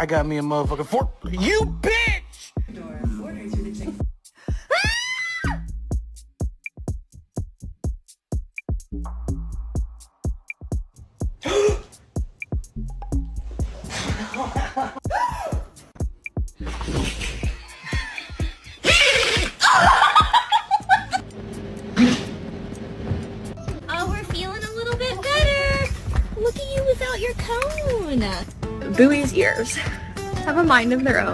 I got me a motherfucking fork. You bitch! Oh, we're feeling a little bit better. Look at you without your cone. Bowie's ears have a mind of their own.